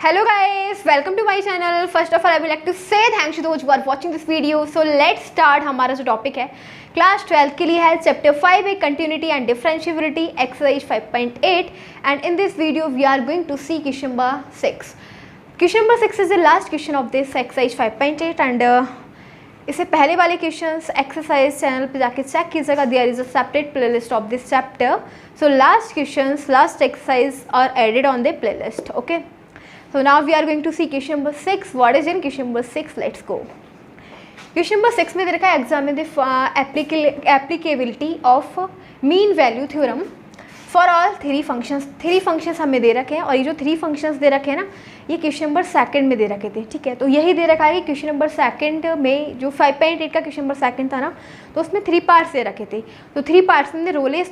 Hello guys, welcome to my channel. First of all, I would like to say thanks to those who are watching this video. So let's start. हमारा जो topic है class 12 के लिए है chapter 5 है continuity and differentiability exercise 5.8 and in this video we are going to see question number 6. Question number 6 is the last question of this exercise 5.8 and इससे पहले वाले क्वेश्चंस एक्सरसाइज चैनल पे जाके चेक कीजिएगा. There is a separate playlist of this chapter. So last questions, last exercise are added on the playlist. Okay, so now we are going to see question number 6. What is in question number 6? Let's go. Question number 6 में दे रखा है examine the applicability of mean value theorem for all three functions. Three functions हमें दे रखे हैं और ये जो three functions दे रखे हैं ना, ये क्वेश्चन नंबर 2 में दे रखे थे. ठीक है, तो यही दे रखा है कि क्वेश्चन नंबर 2 में जो 5.8 का क्वेश्चन नंबर 2 था ना, तो उसमें 3 पार्ट्स दे रखे थे. तो 3 पार्ट्स में रोलेस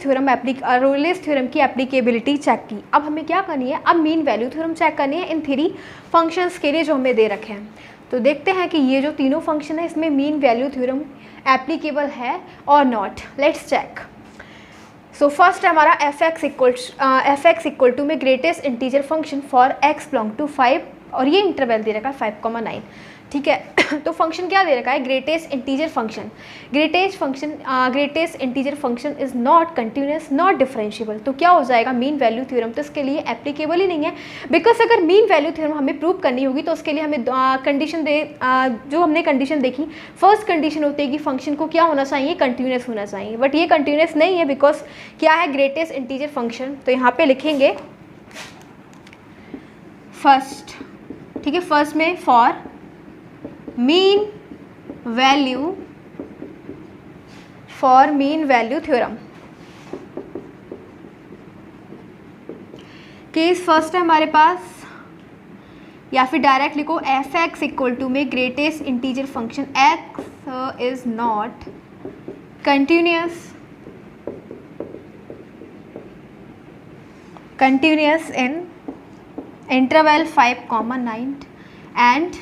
थ्योरम की एप्लीकेबिलिटी चेक की. अब हमें क्या करनी है, अब मीन वैल्यू थ्योरम चेक करनी है इन 3 फंक्शंस के लिए जो हमें दे रखे हैं. तो देखते हैं कि ये जो तीनों फंक्शन है इसमें मीन वैल्यू थ्योरम एप्लीकेबल है और not. Let's check. So first हमारा एफ एक्स इक्वल टू में greatest integer function for X belong to 5 और ये इंटरवल दे रखा है 5,9. ठीक है, तो फंक्शन क्या दे रखा है, greatest integer function. Greatest integer function is not continuous not differentiable. तो क्या हो जाएगा, मीन वैल्यू थ्योरम तो इसके लिए एप्लीकेबल ही नहीं है. बिकॉज अगर मीन वैल्यू थ्योरम हमें प्रूव करनी होगी तो उसके लिए हमें कंडीशन जो हमने कंडीशन देखी, फर्स्ट कंडीशन होती है कि फंक्शन को क्या होना चाहिए, कंटिन्यूस होना चाहिए. बट ये कंटिन्यूस नहीं है बिकॉज क्या है, ग्रेटेस्ट इंटीजर फंक्शन. तो यहाँ पे लिखेंगे फर्स्ट. ठीक है, फर्स्ट में for mean value theorem. Case first है हमारे पास, या फिर डायरेक्ट लिखो एफ एक्स इक्वल टू में greatest integer function x is not continuous in interval 5,9 and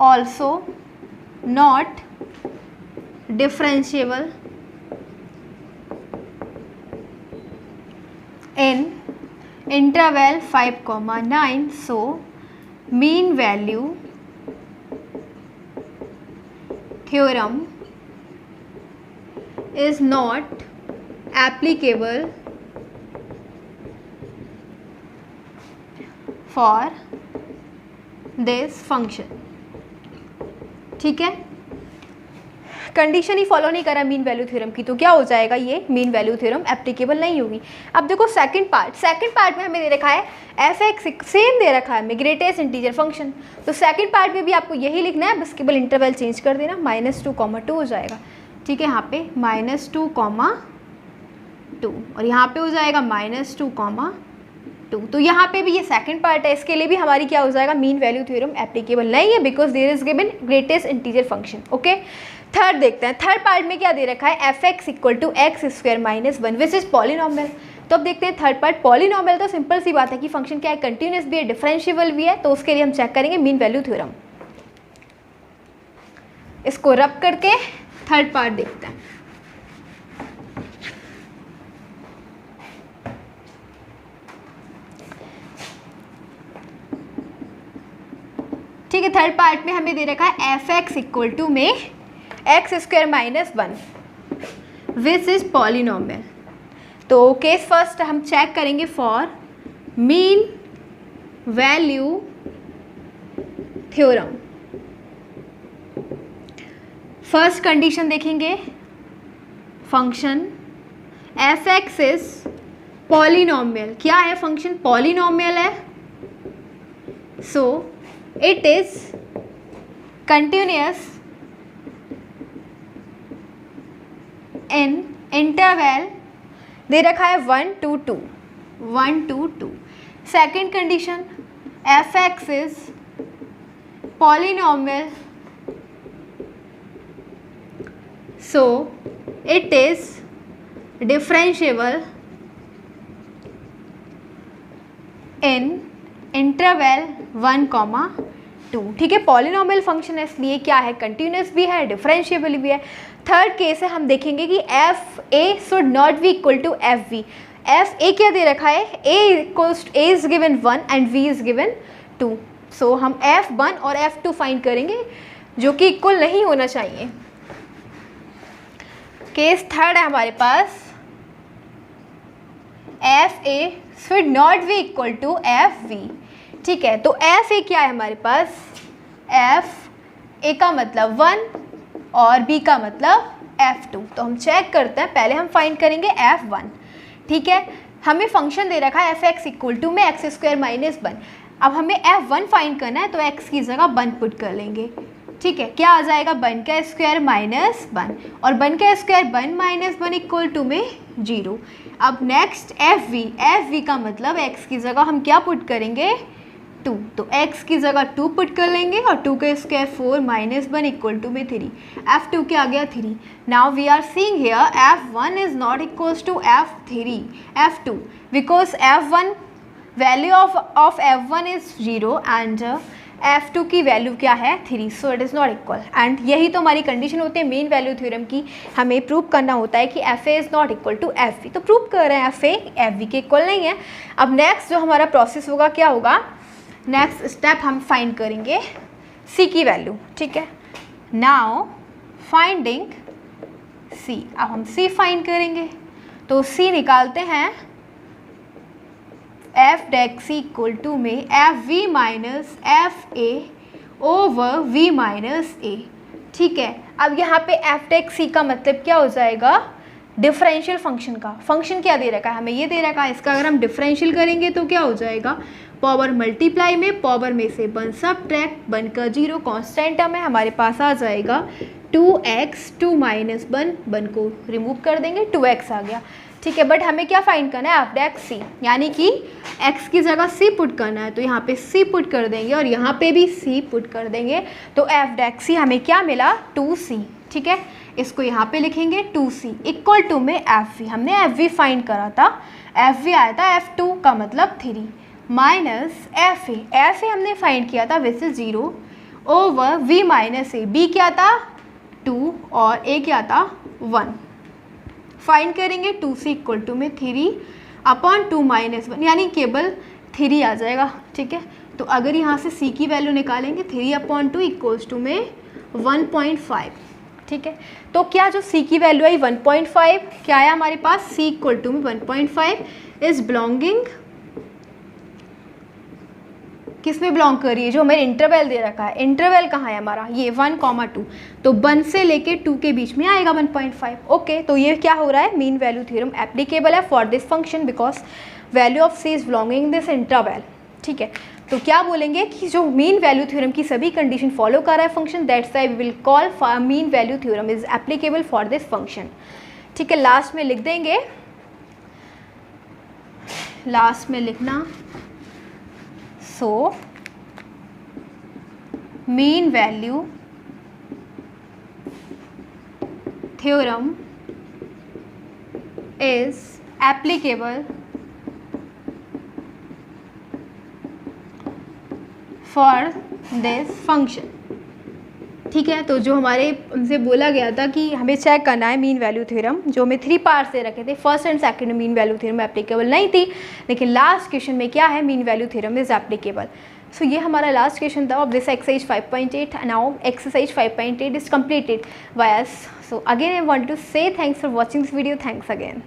also not differentiable in interval 5,9. so mean value theorem is not applicable for this function. ठीक है, condition ही follow नहीं करा mean value theorem की, तो क्या हो जाएगा, ये मीन वैल्यू थ्योरम एप्लीकेबल नहीं होगी. अब देखो सेकंड पार्ट में हमें दे रखा है एफ एक्स, सेम दे रखा है हमें ग्रेटेस्ट इंटीजर फंक्शन. तो सेकंड पार्ट में भी आपको यही लिखना है, बस केवल इंटरवल चेंज कर देना, -2,2 हो जाएगा. ठीक है, यहाँ पे -2,2 और यहाँ पे हो जाएगा -2,2. तो यहाँ पे भी ये सेकंड पार्ट है, इसके लिए भी हमारी क्या हो जाएगा, मीन वैल्यू थ्योरम एप्लीकेबल नहीं है because there is given greatest integer function. Okay, third देखते हैं. थर्ड पार्ट में क्या दे रखा है, F X equal to X square minus 1 which is polynomial. तो अब देखते हैं थर्ड पार्ट. पॉलिनॉमियल तो सिंपल सी बात है कि फंक्शन क्या है, कंटिन्यूस भी है, डिफरेंशिएबल भी है. तो उसके लिए हम चेक करेंगे मीन वैल्यू थ्योरम. इसको रब करके थर्ड पार्ट देखते हैं. ठीक है, थर्ड पार्ट में हमें दे रखा है एफ एक्स इक्वल टू में X square minus 1 which is polynomial. तो केस फर्स्ट हम चेक करेंगे for mean value theorem. First condition देखेंगे, function F X is polynomial. क्या है, फंक्शन पॉलिनॉमियल है. सो it is continuous in interval दे रखा है 1 to 2. Second condition F X is polynomial, so it is differentiable in interval 1,2. ठीक है, polynomial function है इसलिए क्या है, कंटिन्यूस भी है, डिफरेंशिएबल भी है. थर्ड केस है, हम देखेंगे कि F A should not be equal to F B. F A क्या दे रखा है, A is given 1 and V is given 2। So हम F1 और F2 फाइंड करेंगे जो कि इक्वल नहीं होना चाहिए। केस थर्ड है हमारे पास, F A should not be equal to F V. ठीक है, तो एफ ए क्या है हमारे पास, एफ ए का मतलब 1 और बी का मतलब F2। तो हम चेक करते हैं, पहले हम फाइंड करेंगे F1। ठीक है, हमें फंक्शन दे रखा है एफ एक्स इक्वल टू में एक्स स्क्वायर माइनस 1। अब हमें F1 फाइंड करना है, तो x की जगह 1 पुट कर लेंगे। ठीक है, क्या आ जाएगा, 1 का स्क्वायर माइनस 1 और 1 का स्क्वायर 1 माइनस 1 इक्वल टू में 0। अब नेक्स्ट एफ वी का मतलब x की जगह हम क्या पुट करेंगे, 2। तो x की जगह 2 पुट कर लेंगे और 2 का स्क्वायर 4 माइनस 1 इक्वल टू में 3। F2 क्या आ गया, 3। Now we are seeing here F1 is not equals to F2 because F1 value of F1 is 0 and F2 की वैल्यू क्या है, 3। So it is not equal. And यही तो हमारी कंडीशन होती है मेन वैल्यू थ्योरम की, हमें प्रूव करना होता है कि F A is not equal to F V. तो प्रूव कर रहे हैं एफ ए एफ वी के इक्वल नहीं है। अब नेक्स्ट जो हमारा प्रोसेस होगा क्या होगा, नेक्स्ट स्टेप हम फाइंड करेंगे सी की वैल्यू। ठीक है, नाउ फाइंडिंग सी। अब हम सी फाइंड करेंगे, तो सी निकालते हैं F dash C equal to में F V minus F A over V minus A. ठीक है, अब यहाँ पे एफ डेक सी का मतलब क्या हो जाएगा, डिफरेंशियल फंक्शन का। फंक्शन क्या दे रखा है, हमें ये दे रखा है, इसका अगर हम डिफरेंशियल करेंगे तो क्या हो जाएगा, पावर मल्टीप्लाई में पावर में से 1 सबट्रैक्ट 1 का 0 कॉन्स्टेंट टर्म है, हमारे पास आ जाएगा 2x 2 माइनस 1 को रिमूव कर देंगे, 2x आ गया। ठीक है, बट हमें क्या फाइंड करना है, एफ डेक सी, यानी कि x की जगह c पुट करना है, तो यहाँ पे c पुट कर देंगे और यहाँ पे भी c पुट कर देंगे। तो एफ डेक सी हमें क्या मिला, 2c। ठीक है, इसको यहाँ पे लिखेंगे 2c इक्वल टू में एफ वी। हमने एफ वी फाइंड करा था, एफ वी आया था F2 का मतलब 3 माइनस एफ ए हमने फाइंड किया था which is 0 over V minus A. B क्या था, 2 और ए क्या था, 1। फाइंड करेंगे 2c इक्वल टू में 3 अपॉन 2 माइनस 1, यानी केवल 3 आ जाएगा। ठीक है, तो अगर यहाँ से c की वैल्यू निकालेंगे 3 अपॉन 2 इक्वल्स टू में 1.5। ठीक है, तो क्या जो c की वैल्यू आई 1.5 क्या आया हमारे पास, c इक्वल टू में 1.5 इज बिलोंगिंग, किस में बिलोंग कर रही है, जो हमें इंटरवल दे रखा है। इंटरवल कहाँ है हमारा, ये 1,2, तो 1 से लेके 2 के बीच में आएगा 1.5। ओके, तो ये क्या हो रहा है, मीन वैल्यू थ्योरम एप्लीकेबल है for this function because value of C is belonging in this interval. ठीक है, तो क्या बोलेंगे कि जो मीन वैल्यू थ्योरम की सभी कंडीशन फॉलो कर रहा है function, that's why we will call for mean value theorem is applicable for this function. ठीक है, लास्ट में लिख देंगे, लास्ट में लिखना, so mean value theorem is applicable for this function. ठीक है, तो जो हमारे हमसे बोला गया था कि हमें चेक करना है मीन वैल्यू थ्योरम, जो हमें 3 पार्ट्स दे रखे थे, first and second mean value theorem applicable नहीं थी, लेकिन लास्ट क्वेश्चन में क्या है, mean value theorem is applicable. So ये हमारा लास्ट क्वेश्चन था of this exercise 5.8। Now exercise 5.8 is completed by us. So again I want to say thanks for watching this video. Thanks again.